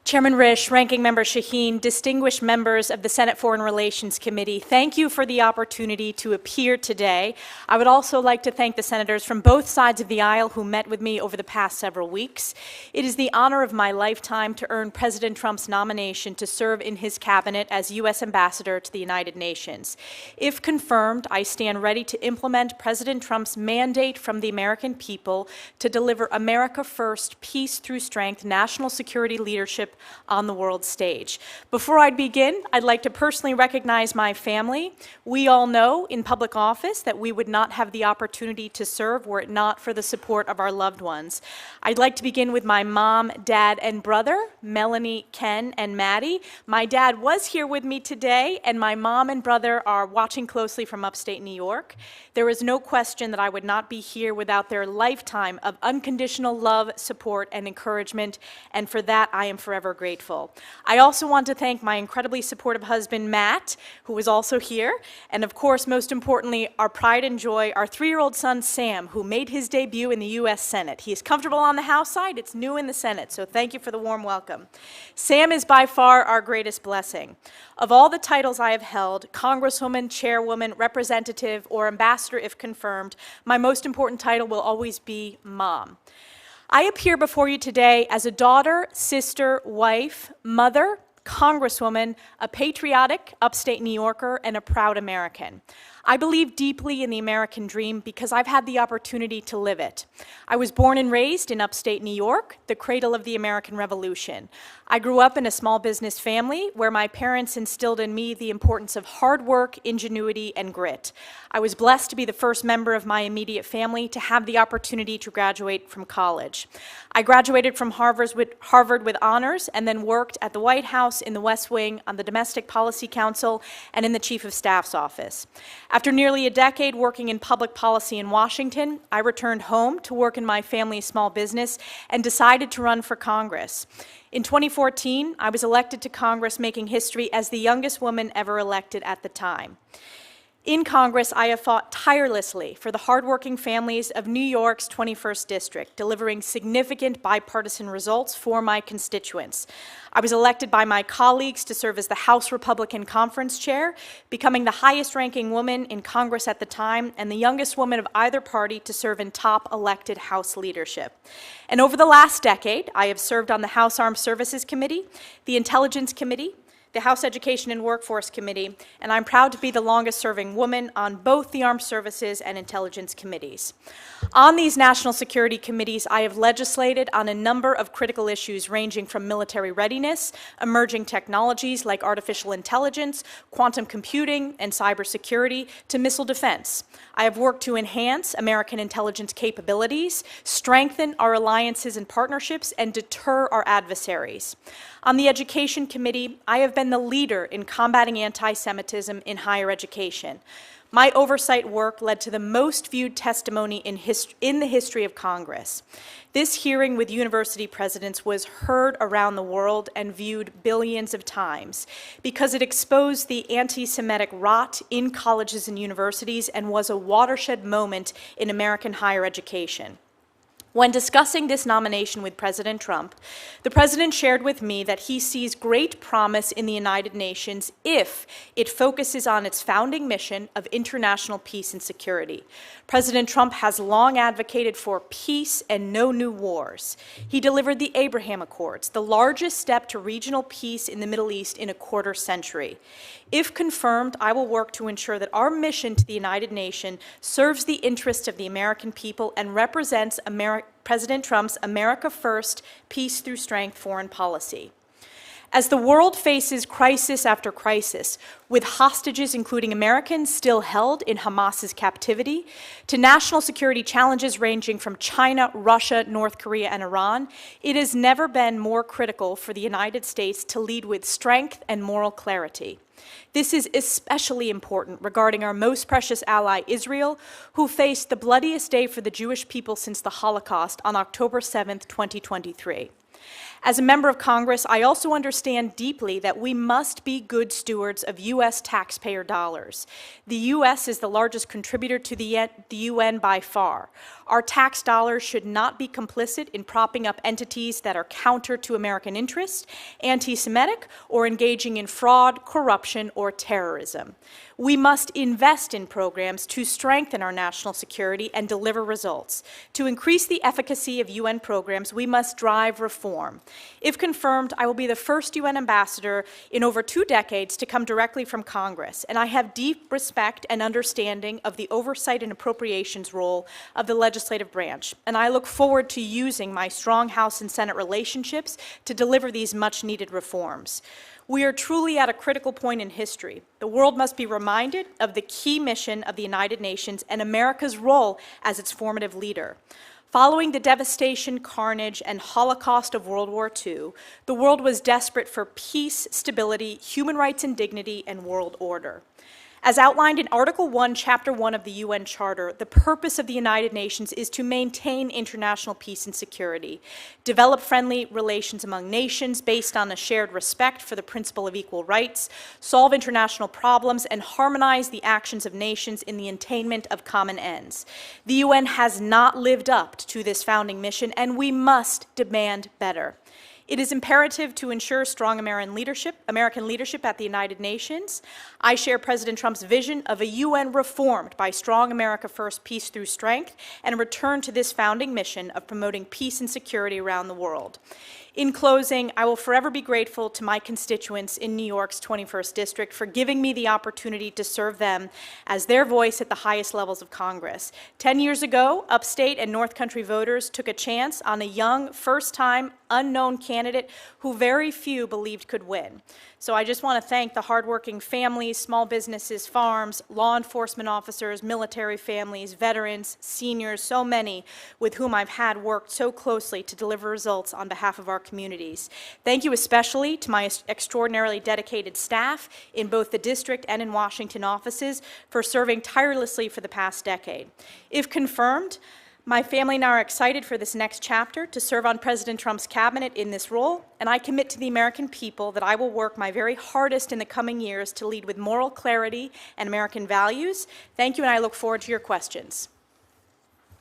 Chairman Risch, Ranking Member Shaheen, distinguished members of the Senate Foreign Relations Committee, thank you for the opportunity to appear today. I would also like to thank the senators from both sides of the aisle who met with me over the past several weeks. It is the honor of my lifetime to earn President Trump's nomination to serve in his cabinet as U.S. Ambassador to the United Nations. If confirmed, I stand ready to implement President Trump's mandate from the American people to deliver America First, Peace Through Strength, national security leadership on the world stage. Before I begin, I'd like to personally recognize my family. We all know in public office that we would not have the opportunity to serve were it not for the support of our loved ones. I'd like to begin with my mom, dad, and brother, Melanie, Ken, and Maddie. My dad was here with me today, and my mom and brother are watching closely from upstate New York. There is no question that I would not be here without their lifetime of unconditional love, support, and encouragement, and for that I am forever grateful. I also want to thank my incredibly supportive husband, Matt, who is also here, and of course, most importantly, our pride and joy, our 3-year-old son, Sam, who made his debut in the U.S. Senate. He is comfortable on the House side, it's new in the Senate, so thank you for the warm welcome. Sam is by far our greatest blessing. Of all the titles I have held, Congresswoman, Chairwoman, Representative, or Ambassador if confirmed, my most important title will always be Mom. I appear before you today as a daughter, sister, wife, mother, Congresswoman, a patriotic upstate New Yorker, and a proud American. I believe deeply in the American dream because I've had the opportunity to live it. I was born and raised in upstate New York, the cradle of the American Revolution. I grew up in a small business family where my parents instilled in me the importance of hard work, ingenuity, and grit. I was blessed to be the first member of my immediate family to have the opportunity to graduate from college. I graduated from Harvard with honors and then worked at the White House, in the West Wing, on the Domestic Policy Council, and in the Chief of Staff's office. After nearly a decade working in public policy in Washington, I returned home to work in my family's small business and decided to run for Congress. In 2014, I was elected to Congress, making history as the youngest woman ever elected at the time. In Congress, I have fought tirelessly for the hardworking families of New York's 21st District, delivering significant bipartisan results for my constituents. I was elected by my colleagues to serve as the House Republican Conference Chair, becoming the highest-ranking woman in Congress at the time and the youngest woman of either party to serve in top elected House leadership. And over the last decade, I have served on the House Armed Services Committee, the Intelligence Committee, the House Education and Workforce Committee, and I'm proud to be the longest-serving woman on both the Armed Services and Intelligence Committees. On these national security committees, I have legislated on a number of critical issues ranging from military readiness, emerging technologies like artificial intelligence, quantum computing, and cybersecurity, to missile defense. I have worked to enhance American intelligence capabilities, strengthen our alliances and partnerships, and deter our adversaries. On the Education Committee, I have been the leader in combating anti-Semitism in higher education. My oversight work led to the most viewed testimony in the history of Congress. This hearing with university presidents was heard around the world and viewed billions of times because it exposed the anti-Semitic rot in colleges and universities and was a watershed moment in American higher education. When discussing this nomination with President Trump, the President shared with me that he sees great promise in the United Nations if it focuses on its founding mission of international peace and security. President Trump has long advocated for peace and no new wars. He delivered the Abraham Accords, the largest step to regional peace in the Middle East in a quarter century. If confirmed, I will work to ensure that our mission to the United Nations serves the interests of the American people and represents President Trump's America First, Peace Through Strength foreign policy. As the world faces crisis after crisis, with hostages, including Americans, still held in Hamas's captivity, to national security challenges ranging from China, Russia, North Korea, and Iran, it has never been more critical for the United States to lead with strength and moral clarity. This is especially important regarding our most precious ally, Israel, who faced the bloodiest day for the Jewish people since the Holocaust on October 7th, 2023. As a member of Congress, I also understand deeply that we must be good stewards of U.S. taxpayer dollars. The U.S. is the largest contributor to the UN by far. Our tax dollars should not be complicit in propping up entities that are counter to American interests, anti-Semitic, or engaging in fraud, corruption, or terrorism. We must invest in programs to strengthen our national security and deliver results. To increase the efficacy of UN programs, we must drive reform. If confirmed, I will be the first UN ambassador in over 2 decades to come directly from Congress, and I have deep respect and understanding of the oversight and appropriations role of the legislative branch, and I look forward to using my strong House and Senate relationships to deliver these much-needed reforms. We are truly at a critical point in history. The world must be reminded of the key mission of the United Nations and America's role as its formative leader. Following the devastation, carnage, and Holocaust of World War II, the world was desperate for peace, stability, human rights and dignity, and world order. As outlined in Article 1, Chapter 1 of the UN Charter, the purpose of the United Nations is to maintain international peace and security, develop friendly relations among nations based on a shared respect for the principle of equal rights, solve international problems, and harmonize the actions of nations in the attainment of common ends. The UN has not lived up to this founding mission, and we must demand better. It is imperative to ensure strong American leadership at the United Nations. I share President Trump's vision of a UN reformed by strong America first, peace through strength, and a return to this founding mission of promoting peace and security around the world. In closing, I will forever be grateful to my constituents in New York's 21st District for giving me the opportunity to serve them as their voice at the highest levels of Congress. 10 years ago, upstate and North Country voters took a chance on a young, first-time, unknown candidate who very few believed could win. So I just want to thank the hardworking families, small businesses, farms, law enforcement officers, military families, veterans, seniors, so many with whom I've had worked so closely to deliver results on behalf of our communities. Thank you especially to my extraordinarily dedicated staff in both the district and in Washington offices for serving tirelessly for the past decade. If confirmed, my family and I are excited for this next chapter to serve on President Trump's cabinet in this role, and I commit to the American people that I will work my very hardest in the coming years to lead with moral clarity and American values. Thank you, and I look forward to your questions.